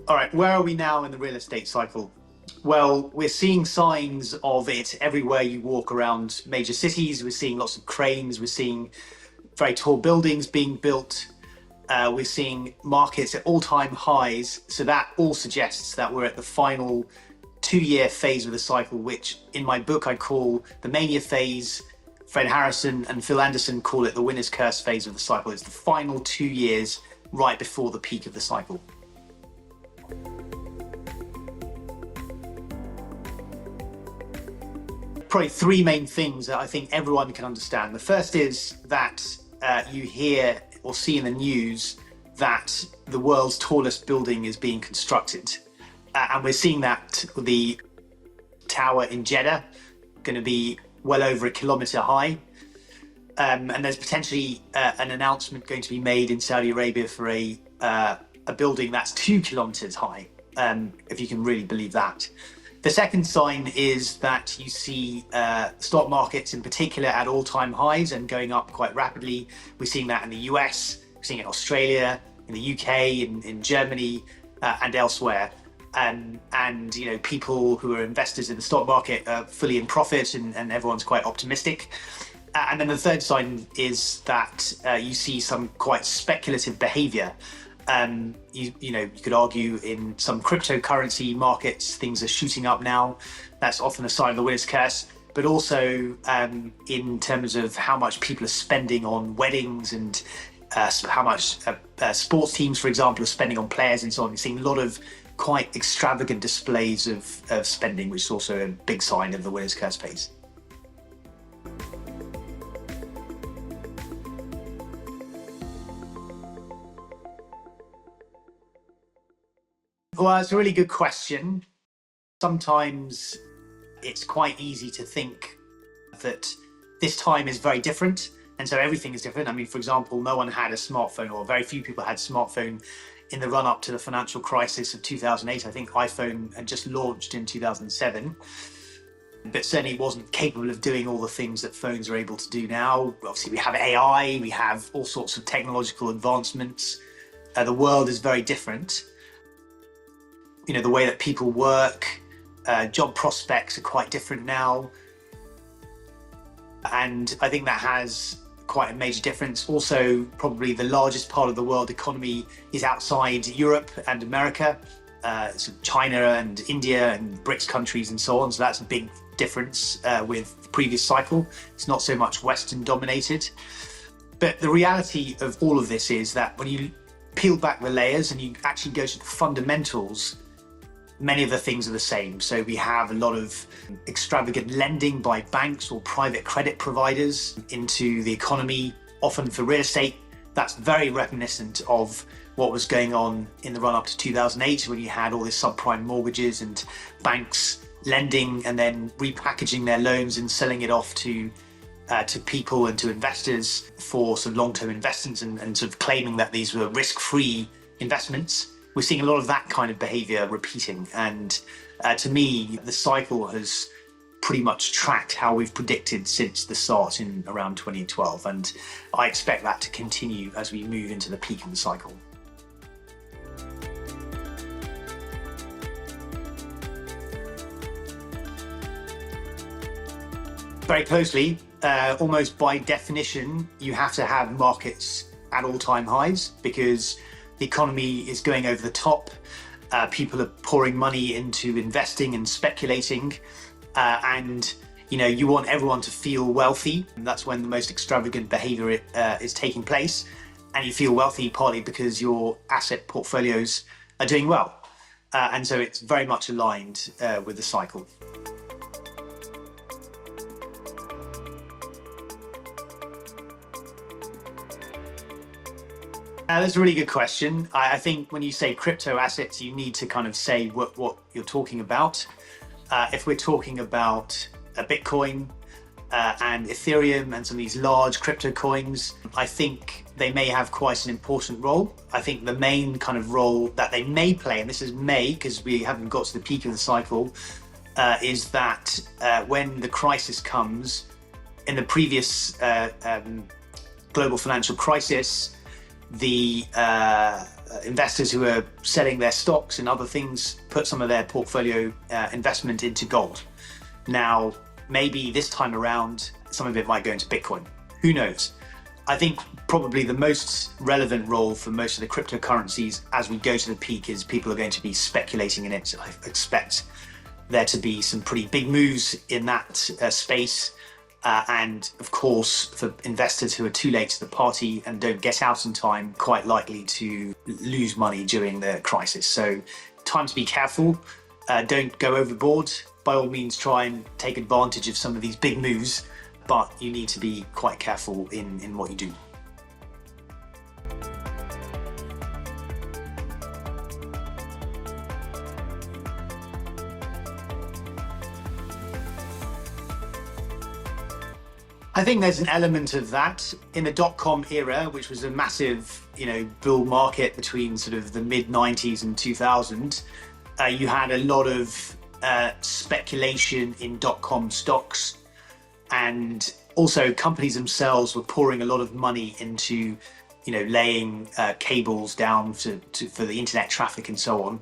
All right, where are we now in the real estate cycle? Well, we're seeing signs of it everywhere you walk around major cities. We're seeing lots of cranes. We're seeing very tall buildings being built. We're seeing markets at all-time highs. So that all suggests that we're at the final 2-year phase of the cycle, which in my book I call the mania phase. Fred Harrison and Phil Anderson call it the winner's curse phase of the cycle. It's the final 2 years right before the peak of the cycle. Probably 3 main things that I think everyone can understand. The first is that you hear or see in the news that the world's tallest building is being constructed. And we're seeing that the tower in Jeddah going to be well over 1 kilometre high. And there's potentially an announcement going to be made in Saudi Arabia for a building that's 2 kilometres high, if you can really believe that. The second sign is that you see stock markets in particular at all-time highs and going up quite rapidly. We're seeing that in the US, we're seeing it in Australia, in the UK, in Germany, and elsewhere. And you know, people who are investors in the stock market are fully in profit, and everyone's quite optimistic. And then the third sign is that you see some quite speculative behavior. You could argue in some cryptocurrency markets, things are shooting up now. That's often a sign of the winner's curse, but also in terms of how much people are spending on weddings and how much sports teams, for example, are spending on players and so on. You're seeing a lot of quite extravagant displays of spending, which is also a big sign of the winner's curse phase. Well, it's a really good question. Sometimes it's quite easy to think that this time is very different, and so everything is different. I mean, for example, no one had a smartphone, or very few people had a smartphone in the run-up to the financial crisis of 2008. I think iPhone had just launched in 2007, but certainly wasn't capable of doing all the things that phones are able to do now. Obviously, we have AI, we have all sorts of technological advancements. The world is very different. You know, the way that people work, job prospects are quite different now. And I think that has quite a major difference. Also, probably the largest part of the world economy is outside Europe and America, so China and India and BRICS countries and so on. So that's a big difference with the previous cycle. It's not so much Western dominated. But the reality of all of this is that when you peel back the layers and you actually go to the fundamentals, many of the things are the same. So we have a lot of extravagant lending by banks or private credit providers into the economy, often for real estate. That's very reminiscent of what was going on in the run-up to 2008, when you had all these subprime mortgages and banks lending and then repackaging their loans and selling it off to people and to investors for some long-term investments and sort of claiming that these were risk-free investments. We're seeing a lot of that kind of behavior repeating. And to me, the cycle has pretty much tracked how we've predicted since the start in around 2012. And I expect that to continue as we move into the peak of the cycle. Very closely, almost by definition, you have to have markets at all-time highs because the economy is going over the top. People are pouring money into investing and speculating, and you want everyone to feel wealthy. And that's when the most extravagant behavior is taking place, and you feel wealthy partly because your asset portfolios are doing well, and so it's very much aligned with the cycle. That's a really good question. I think when you say crypto assets, you need to kind of say what you're talking about. If we're talking about Bitcoin and Ethereum and some of these large crypto coins, I think they may have quite an important role. I think the main kind of role that they may play, and this is may because we haven't got to the peak of the cycle, is that when the crisis comes, in the previous global financial crisis, the investors who are selling their stocks and other things put some of their portfolio investment into gold. Now, maybe this time around, some of it might go into Bitcoin. Who knows? I think probably the most relevant role for most of the cryptocurrencies as we go to the peak is people are going to be speculating in it. I expect there to be some pretty big moves in that space. And of course, for investors who are too late to the party and don't get out in time, quite likely to lose money during the crisis. So time to be careful. Don't go overboard. By all means, try and take advantage of some of these big moves, but you need to be quite careful in what you do. I think there's an element of that. In the dot-com era, which was a massive, bull market between sort of the mid-90s and 2000, you had a lot of speculation in dot-com stocks, and also companies themselves were pouring a lot of money into, laying cables down for the internet traffic and so on.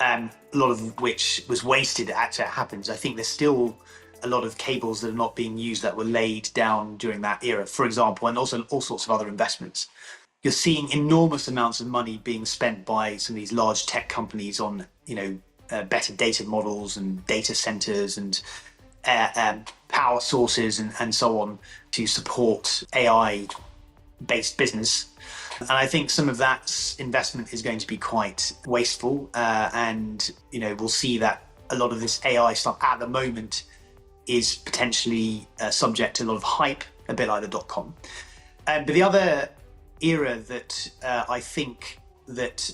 A lot of which was wasted as it happens. I think there's still a lot of cables that are not being used that were laid down during that era, for example, and also all sorts of other investments. You're seeing enormous amounts of money being spent by some of these large tech companies on, better data models and data centers and power sources and so on to support AI-based business. And I think some of that investment is going to be quite wasteful. And, we'll see that a lot of this AI stuff at the moment is potentially subject to a lot of hype, a bit like the dot-com. But the other era that I think that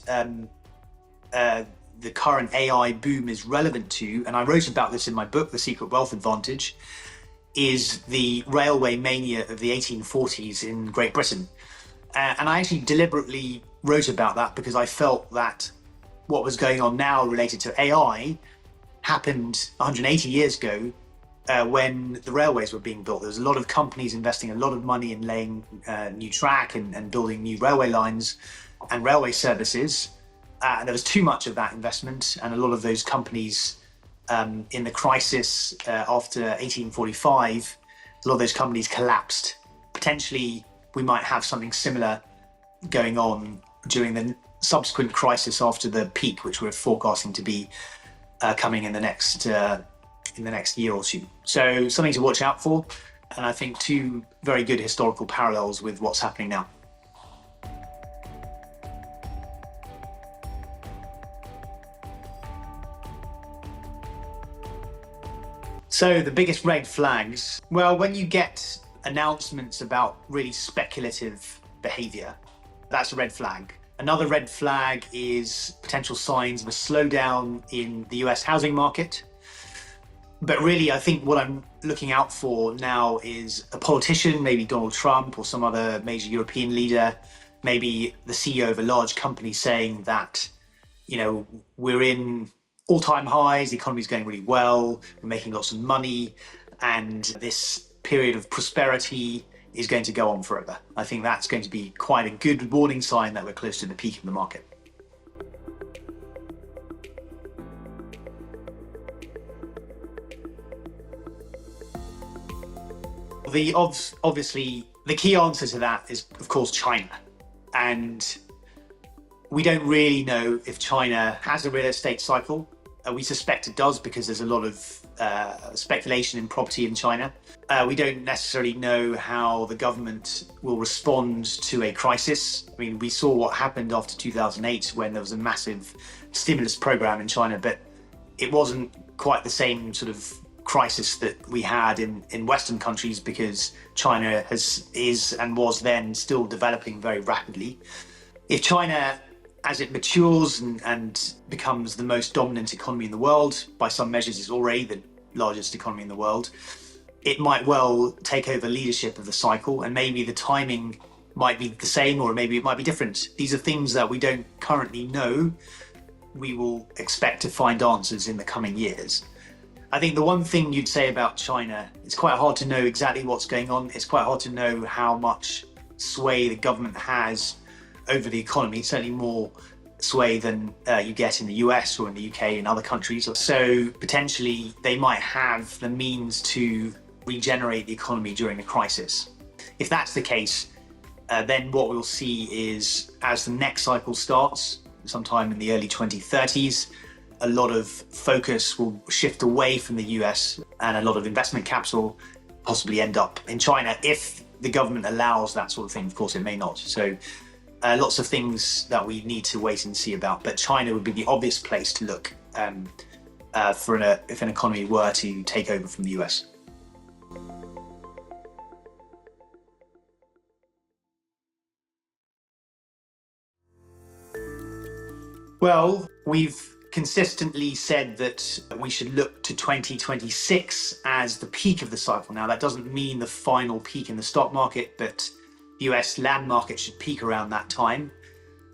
the current AI boom is relevant to, and I wrote about this in my book, The Secret Wealth Advantage, is the railway mania of the 1840s in Great Britain. And I actually deliberately wrote about that because I felt that what was going on now related to AI happened 180 years ago when the railways were being built. There was a lot of companies investing a lot of money in laying new track and building new railway lines and railway services. And there was too much of that investment, and a lot of those companies in the crisis after 1845, a lot of those companies collapsed. Potentially, we might have something similar going on during the subsequent crisis after the peak, which we're forecasting to be coming in the next year or two. So something to watch out for, and I think two very good historical parallels with what's happening now. So the biggest red flags, well, when you get announcements about really speculative behavior, that's a red flag. Another red flag is potential signs of a slowdown in the US housing market. But really, I think what I'm looking out for now is a politician, maybe Donald Trump or some other major European leader, maybe the CEO of a large company saying that, we're in all-time highs, the economy's going really well, we're making lots of money, and this period of prosperity is going to go on forever. I think that's going to be quite a good warning sign that we're close to the peak of the market. Obviously, the key answer to that is, of course, China. And we don't really know if China has a real estate cycle. We suspect it does because there's a lot of speculation in property in China. We don't necessarily know how the government will respond to a crisis. I mean, we saw what happened after 2008 when there was a massive stimulus program in China, but it wasn't quite the same sort of crisis that we had in Western countries because China is and was then still developing very rapidly. If China, as it matures and becomes the most dominant economy in the world, by some measures is already the largest economy in the world, it might well take over leadership of the cycle, and maybe the timing might be the same or maybe it might be different. These are things that we don't currently know. We will expect to find answers in the coming years. I think the one thing you'd say about China, it's quite hard to know exactly what's going on. It's quite hard to know how much sway the government has over the economy, certainly more sway than you get in the US or in the UK and other countries. So potentially they might have the means to regenerate the economy during a crisis. If that's the case, then what we'll see is, as the next cycle starts, sometime in the early 2030s, a lot of focus will shift away from the US, and a lot of investment capital possibly end up in China if the government allows that sort of thing. Of course, it may not. So lots of things that we need to wait and see about. But China would be the obvious place to look if an economy were to take over from the US. Well, we've consistently said that we should look to 2026 as the peak of the cycle. Now, that doesn't mean the final peak in the stock market, but the US land market should peak around that time.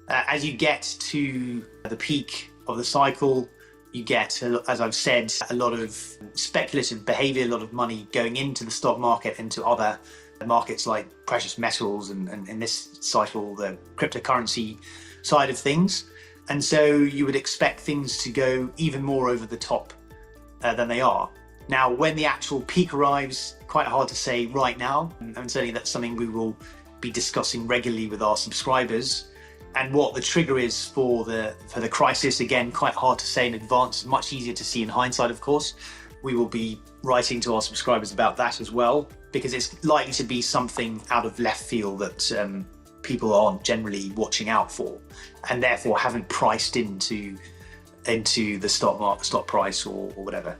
As you get to the peak of the cycle, you get, as I've said, a lot of speculative behavior, a lot of money going into the stock market, into other markets like precious metals, and in this cycle, the cryptocurrency side of things. And so you would expect things to go even more over the top than they are. Now, when the actual peak arrives, quite hard to say right now. And certainly that's something we will be discussing regularly with our subscribers. And what the trigger is for the crisis, again, quite hard to say in advance. It's much easier to see in hindsight, of course. We will be writing to our subscribers about that as well, because it's likely to be something out of left field that people aren't generally watching out for, and therefore haven't priced into the stock price or whatever.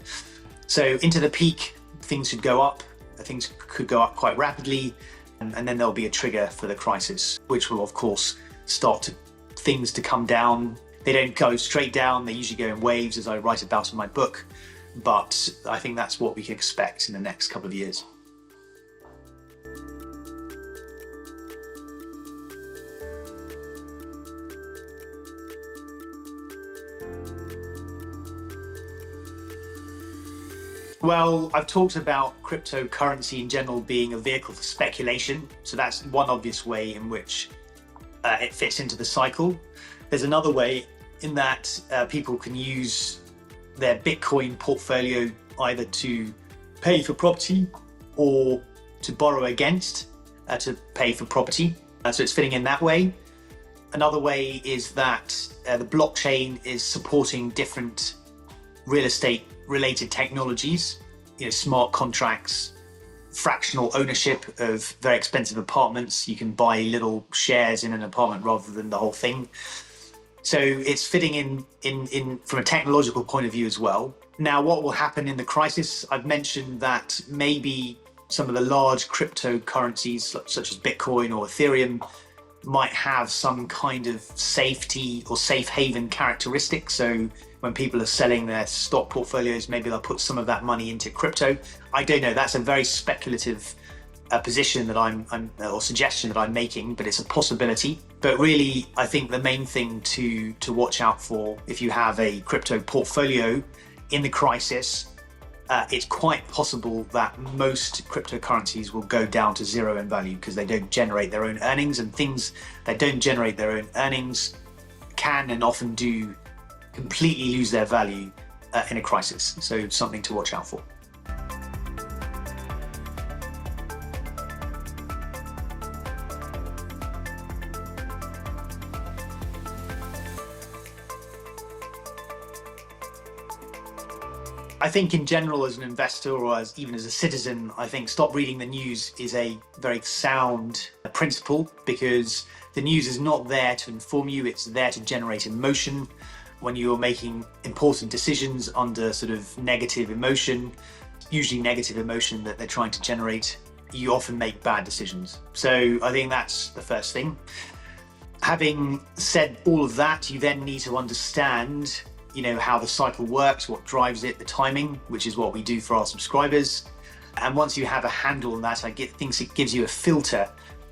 So into the peak, things should go up. Things could go up quite rapidly, and then there'll be a trigger for the crisis, which will, of course, start things to come down. They don't go straight down. They usually go in waves, as I write about in my book. But I think that's what we can expect in the next couple of years. Well, I've talked about cryptocurrency in general being a vehicle for speculation. So that's one obvious way in which it fits into the cycle. There's another way in that people can use their Bitcoin portfolio either to pay for property or to borrow against to pay for property. So it's fitting in that way. Another way is that the blockchain is supporting different real estate related technologies, smart contracts, fractional ownership of very expensive apartments. You can buy little shares in an apartment rather than the whole thing. So it's fitting in from a technological point of view as well. Now, what will happen in the crisis? I've mentioned that maybe some of the large cryptocurrencies, such as Bitcoin or Ethereum, might have some kind of safety or safe haven characteristic. So when people are selling their stock portfolios, maybe they'll put some of that money into crypto. I don't know. That's a very speculative position that or suggestion that I'm making, but it's a possibility. But really, I think the main thing to watch out for, if you have a crypto portfolio in the crisis, it's quite possible that most cryptocurrencies will go down to zero in value because they don't generate their own earnings, and things that don't generate their own earnings can and often do completely lose their value in a crisis. So something to watch out for. I think in general, as an investor or even as a citizen, I think stop reading the news is a very sound principle, because the news is not there to inform you, it's there to generate emotion. When you're making important decisions under sort of negative emotion, usually negative emotion that they're trying to generate, you often make bad decisions. So I think that's the first thing. Having said all of that, you then need to understand how the cycle works, what drives it, the timing, which is what we do for our subscribers. And once you have a handle on that, I think it gives you a filter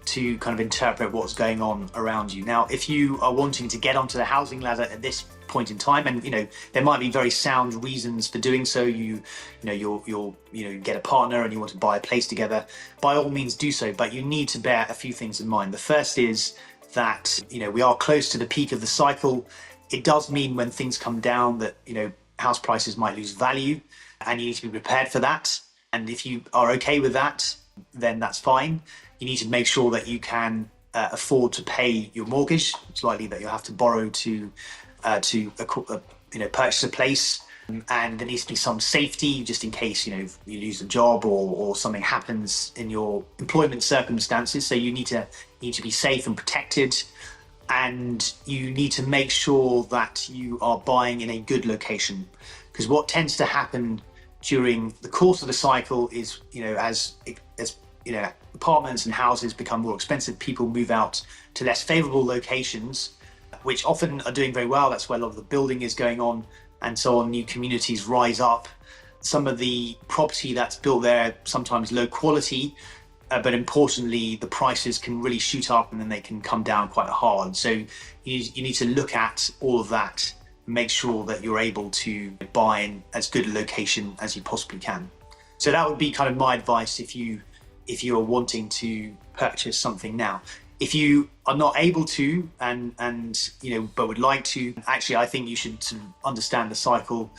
to kind of interpret what's going on around you. Now, if you are wanting to get onto the housing ladder at this point in time, and there might be very sound reasons for doing so, you'll get a partner and you want to buy a place together, by all means do so, but you need to bear a few things in mind. The first is that, we are close to the peak of the cycle. It does mean when things come down that, house prices might lose value, and you need to be prepared for that. And if you are okay with that, then that's fine. You need to make sure that you can afford to pay your mortgage. It's likely that you'll have to borrow to purchase a place. And there needs to be some safety just in case, you lose a job or something happens in your employment circumstances. So you need to be safe and protected. And you need to make sure that you are buying in a good location. Because what tends to happen during the course of the cycle is, as apartments and houses become more expensive, people move out to less favorable locations, which often are doing very well. That's where a lot of the building is going on, and so on. New communities rise up. Some of the property that's built there, sometimes low quality, but importantly, the prices can really shoot up and then they can come down quite hard. So you need to look at all of that and make sure that you're able to buy in as good a location as you possibly can. So that would be kind of my advice if you are wanting to purchase something now. If you are not able to but would like to, actually, I think you should sort of understand the cycle.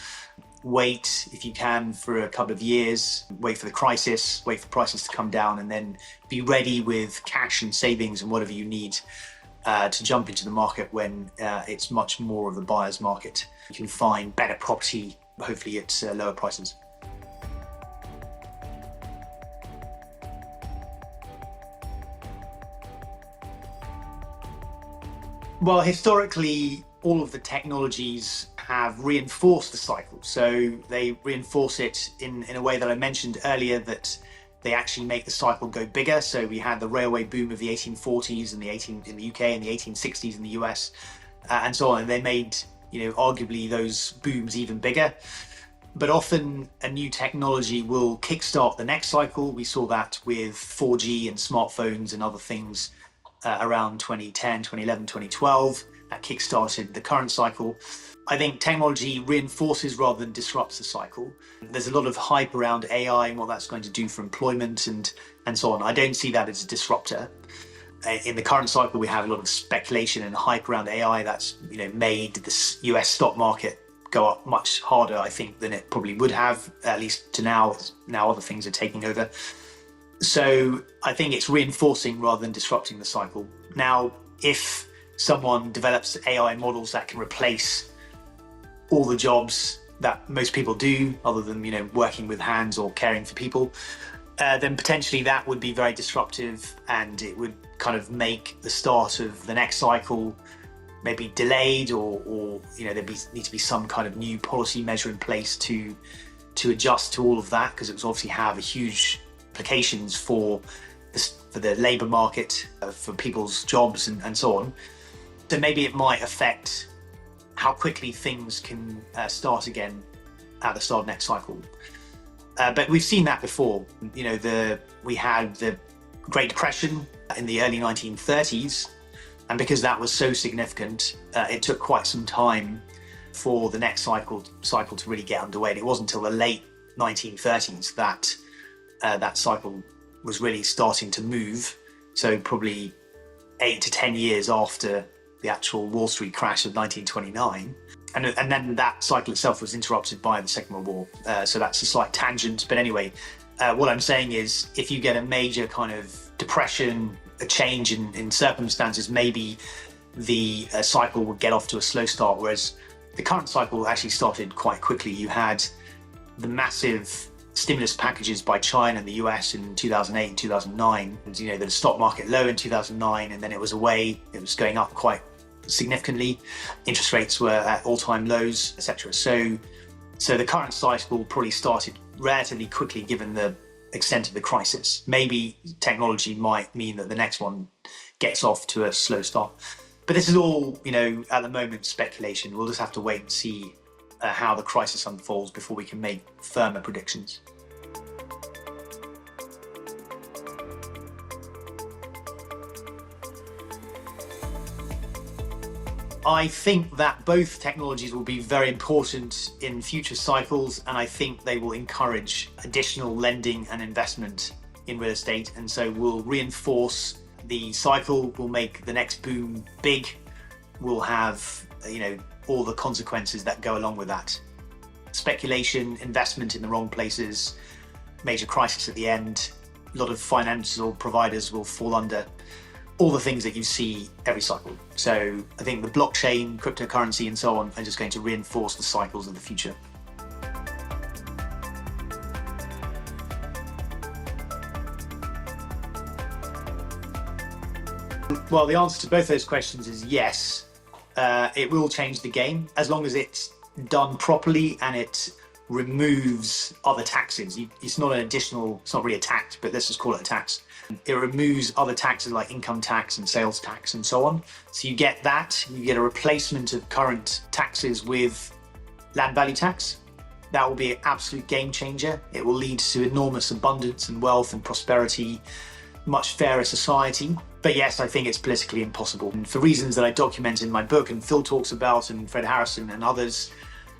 Wait, if you can, for a couple of years, wait for the crisis, wait for prices to come down, and then be ready with cash and savings and whatever you need to jump into the market when it's much more of a buyer's market. You can find better property, hopefully at lower prices. Well, historically, all of the technologies have reinforced the cycle. So they reinforce it in a way that I mentioned earlier, that they actually make the cycle go bigger. So we had the railway boom of the 1840s in the UK and the 1860s in the US, and so on. And they made, arguably those booms even bigger. But often a new technology will kickstart the next cycle. We saw that with 4G and smartphones and other things around 2010, 2011, 2012. That kickstarted the current cycle. I think technology reinforces rather than disrupts the cycle. There's a lot of hype around AI and what that's going to do for employment and so on. I don't see that as a disruptor. In the current cycle, we have a lot of speculation and hype around AI that's made the US stock market go up much harder, I think, than it probably would have, at least to now. Now other things are taking over. So I think it's reinforcing rather than disrupting the cycle. Now, if someone develops AI models that can replace all the jobs that most people do, other than working with hands or caring for people, then potentially that would be very disruptive, and it would kind of make the start of the next cycle maybe delayed, or there need to be some kind of new policy measure in place to adjust to all of that, because it would obviously have a huge implications for the labour market, for people's jobs and so on. So maybe it might affect how quickly things can start again at the start of next cycle. But we've seen that before. We had the Great Depression in the early 1930s, and because that was so significant, it took quite some time for the next cycle to really get underway. And it wasn't until the late 1930s that that cycle was really starting to move. So probably 8 to 10 years after the actual Wall Street crash of 1929. And then that cycle itself was interrupted by the Second World War. So that's a slight tangent. But anyway, what I'm saying is, if you get a major kind of depression, a change in circumstances, maybe the cycle would get off to a slow start, whereas the current cycle actually started quite quickly. You had the massive stimulus packages by China and the US in 2008 and 2009. And, the stock market low in 2009, and then it was away. It was going up quite significantly. Interest rates were at all-time lows, etc. So the current cycle probably started relatively quickly, given the extent of the crisis. Maybe technology might mean that the next one gets off to a slow start. But this is all, at the moment, speculation. We'll just have to wait and see how the crisis unfolds before we can make firmer predictions. I think that both technologies will be very important in future cycles, and I think they will encourage additional lending and investment in real estate, and so will reinforce The cycle will make the next boom big. We'll have, all the consequences that go along with that. Speculation, investment in the wrong places, major crisis at the end, a lot of financial providers will fall under, all the things that you see every cycle. So I think the blockchain, cryptocurrency and so on are just going to reinforce the cycles of the future. Well, the answer to both those questions is yes. It will change the game as long as it's done properly and it removes other taxes. It's not really a tax, but let's just call it a tax. It removes other taxes like income tax and sales tax and so on. So you get a replacement of current taxes with land value tax. That will be an absolute game changer. It will lead to enormous abundance and wealth and prosperity, much fairer society. But yes, I think it's politically impossible. And for reasons that I document in my book and Phil talks about and Fred Harrison and others,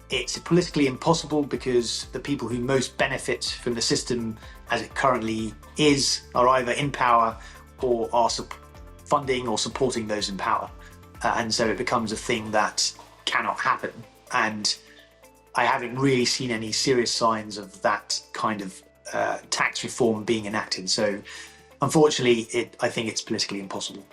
it's politically impossible because the people who most benefit from the system as it currently is are either in power or are funding or supporting those in power. And so it becomes a thing that cannot happen. And I haven't really seen any serious signs of that kind of tax reform being enacted. So unfortunately, I think it's politically impossible.